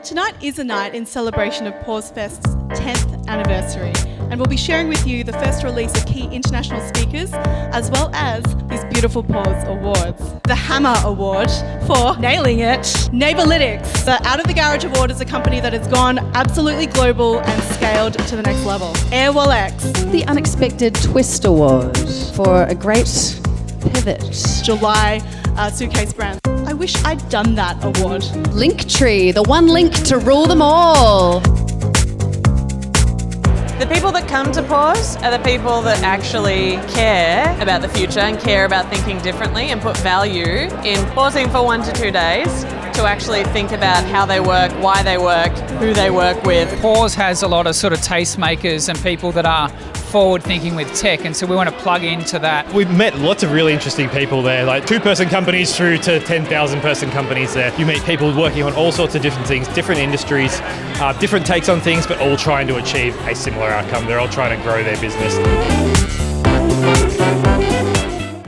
Tonight is a night in celebration of PAWSFest's 10th anniversary, and we'll be sharing with you the first release of key international speakers, as well as these beautiful PAWS awards. The Hammer Award for nailing it. Neighbourlytics. The Out of the Garage Award is a company that has gone absolutely global and scaled to the next level. AirwellX. The Unexpected Twist Award for a great pivot. July suitcase brand. I wish I'd done that award. Linktree, the one link to rule them all. The people that come to PAWS are the people that actually care about the future and care about thinking differently and put value in pausing for 1 to 2 days to actually think about how they work, why they work, who they work with. PAWS has a lot of sort of tastemakers and people that are forward thinking with tech, and so we want to plug into that. We've met lots of really interesting people there, like 2-person companies through to 10,000 person companies there. You meet people working on all sorts of different things, different industries, different takes on things, but all trying to achieve a similar outcome. They're all trying to grow their business.